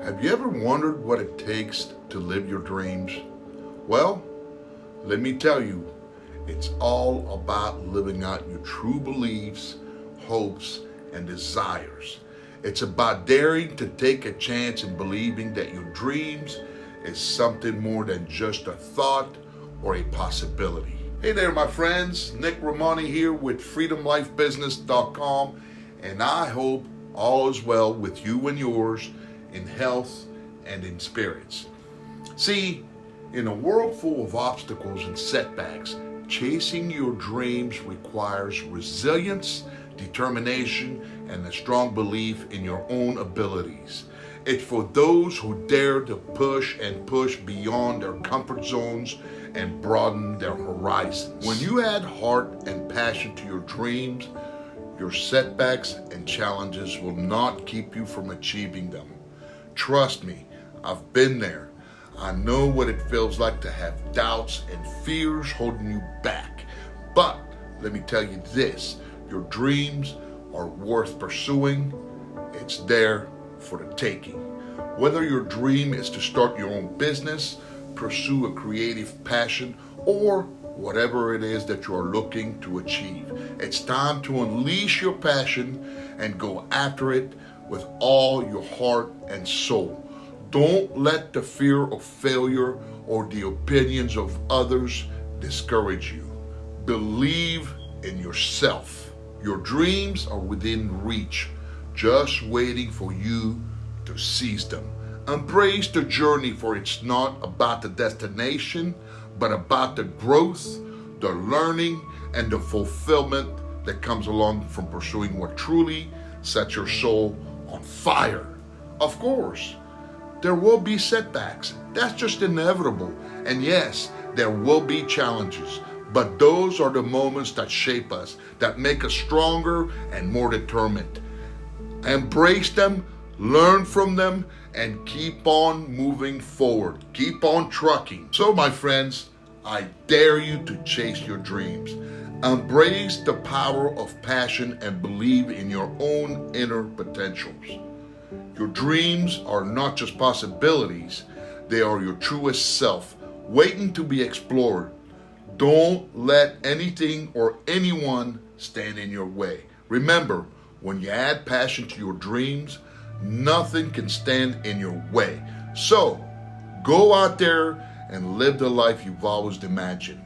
Have you ever wondered what it takes to live your dreams? Well, let me tell you, it's all about living out your true beliefs, hopes, and desires. It's about daring to take a chance and believing that your dreams is something more than just a thought or a possibility. Hey there, my friends. Nick Rehmani here with freedomlifebusiness.com, and I hope all is well with you and yours in health and in spirits. See, in a world full of obstacles and setbacks, chasing your dreams requires resilience, determination, and a strong belief in your own abilities. It's for those who dare to push beyond their comfort zones and broaden their horizons. When you add heart and passion to your dreams, your setbacks and challenges will not keep you from achieving them. Trust me, I've been there. I know what it feels like to have doubts and fears holding you back. But let me tell you this, your dreams are worth pursuing. It's there for the taking. Whether your dream is to start your own business, pursue a creative passion, or whatever it is that you are looking to achieve, it's time to unleash your passion and go after it with all your heart and soul. Don't let the fear of failure or the opinions of others discourage you. Believe in yourself. Your dreams are within reach, just waiting for you to seize them. Embrace the journey, for it's not about the destination, but about the growth, the learning, and the fulfillment that comes along from pursuing what truly sets your soul on fire. Of course, there will be setbacks. That's just inevitable. And yes, there will be challenges. But those are the moments that shape us, that make us stronger and more determined. Embrace them, learn from them, and keep on moving forward. Keep on trucking. So, my friends, I dare you to chase your dreams. Embrace the power of passion and believe in your own inner potentials. Your dreams are not just possibilities, they are your truest self, waiting to be explored. Don't let anything or anyone stand in your way. Remember, when you add passion to your dreams, nothing can stand in your way. So, go out there and live the life you've always imagined.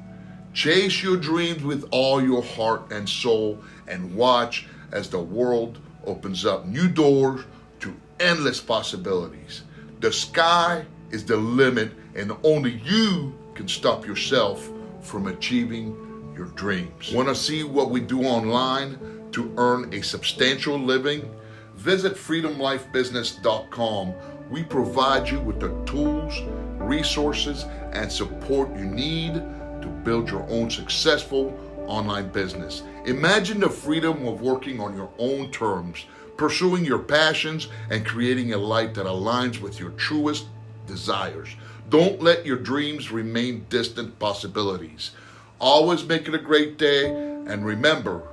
Chase your dreams with all your heart and soul, and watch as the world opens up new doors to endless possibilities. The sky is the limit, and only you can stop yourself from achieving your dreams. Want to see what we do online to earn a substantial living? Visit freedomlifebusiness.com. We provide you with the tools, resources, and support you need to build your own successful online business. Imagine the freedom of working on your own terms, pursuing your passions, and creating a life that aligns with your truest desires. Don't let your dreams remain distant possibilities. Always make it a great day, and remember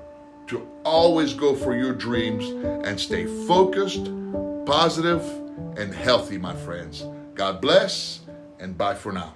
to always go for your dreams and stay focused, positive, and healthy, my friends. God bless, and bye for now.